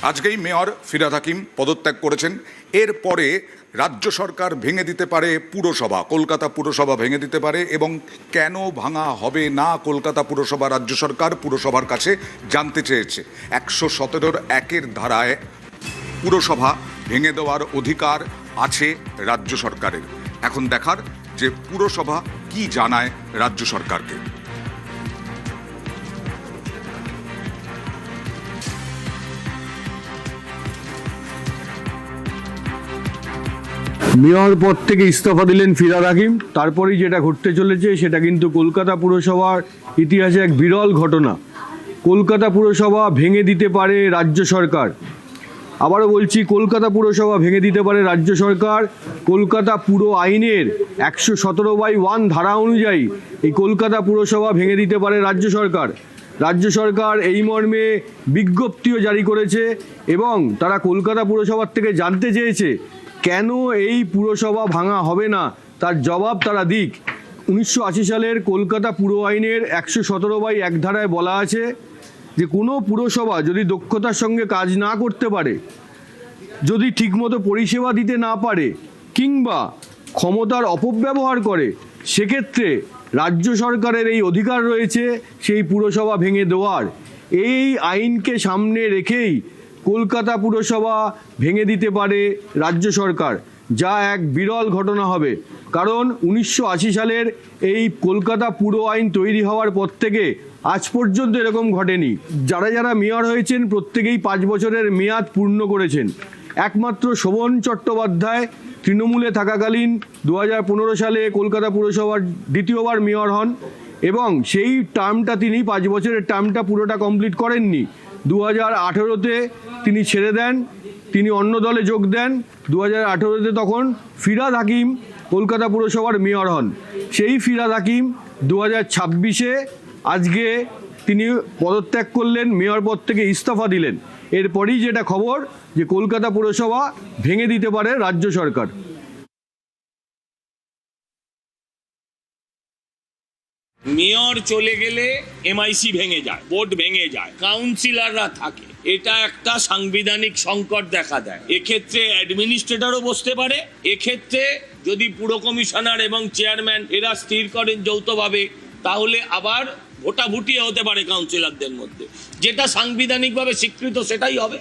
আজকেই মেয়র ফিরহাদ হাকিম পদত্যাগ করেছেন। এরপরে রাজ্য সরকার ভেঙে দিতে পারে পুরসভা, কলকাতা পুরসভা ভেঙে দিতে পারে, এবং কেন ভাঙা হবে না কলকাতা পুরসভা রাজ্য সরকার পুরসভার কাছে জানতে চেয়েছে। 117 একের ধারায় পুরসভা ভেঙে দেওয়ার অধিকার আছে রাজ্য সরকারের। এখন দেখার যে পুরসভা কি জানায় রাজ্য সরকারকে। মেয়র পদ থেকে ইস্তফা দিলেন ফিরহাদ হাকিম। তারপরেই যেটা ঘটতে চলেছে সেটা কিন্তু কলকাতা পুরসভার ইতিহাসে এক বিরল ঘটনা। কলকাতা পুরসভা ভেঙে দিতে পারে রাজ্য সরকার। আবারও বলছি, কলকাতা পুরসভা ভেঙে দিতে পারে রাজ্য সরকার। কলকাতা পুর আইনের 117/1 ধারা অনুযায়ী এই কলকাতা পুরসভা ভেঙে দিতে পারে রাজ্য সরকার। রাজ্য সরকার এই মর্মে বিজ্ঞপ্তিও জারি করেছে এবং তারা কলকাতা পুরসভার থেকে জানতে চেয়েছে কেন এই পুরসভা ভাঙা হবে না, তার জবাব তারা দিক। 1980 সালের কলকাতা পুর আইনের 117/1 ধারায় বলা আছে যে কোনো পুরসভা যদি দক্ষতার সঙ্গে কাজ না করতে পারে, যদি ঠিকমতো পরিষেবা দিতে না পারে কিংবা ক্ষমতার অপব্যবহার করে, সেক্ষেত্রে রাজ্য সরকারের এই অধিকার রয়েছে সেই পুরসভা ভেঙে দেওয়ার। এই আইনকে সামনে রেখেই কলকাতা পুরসভা ভেঙে দিতে পারে রাজ্য সরকার, যা এক বিরল ঘটনা হবে। কারণ 1980 সালের এই কলকাতা পুর আইন তৈরি হওয়ার পর থেকে আজ পর্যন্ত এরকম ঘটেনি। যারা যারা মেয়র হয়েছেন প্রত্যেকেই 5 বছরের মেয়াদ পূর্ণ করেছেন। একমাত্র শোভন চট্টোপাধ্যায় তৃণমূলে থাকাকালীন 2015 সালে কলকাতা পুরসভার দ্বিতীয়বার মেয়র হন এবং সেই টার্মটা তিনি 5 বছরের টার্মটা পুরোটা কমপ্লিট করেননি। 2018-তে তিনি ছেড়ে দেন, তিনি অন্য দলে যোগ দেন। 2018-তে তখন ফিরহাদ হাকিম কলকাতা পুরসভার মেয়র হন। সেই ফিরহাদ হাকিম 2026-এ আজকে তিনি পদত্যাগ করলেন, মেয়র পদ থেকে ইস্তফা দিলেন। এরপরই যেটা খবর যে কলকাতা পুরসভা ভেঙে দিতে পারে রাজ্য সরকার। মেয়র চলে গেলে এমআইসি ভেঙে যায়, বোর্ড ভেঙে যায়, কাউন্সিলররা থাকে, এটা একটা সাংবিধানিক সংকট দেখা দেয়। এক্ষেত্রে অ্যাডমিনিস্ট্রেটরও বসতে পারে। এক্ষেত্রে যদি পুর কমিশনার এবং চেয়ারম্যান এরা স্থির করেন যৌথভাবে, তাহলে আবার ভোটাভুটি হতে পারে কাউন্সিলরদের মধ্যে, যেটা সাংবিধানিকভাবে স্বীকৃত সেটাই হবে।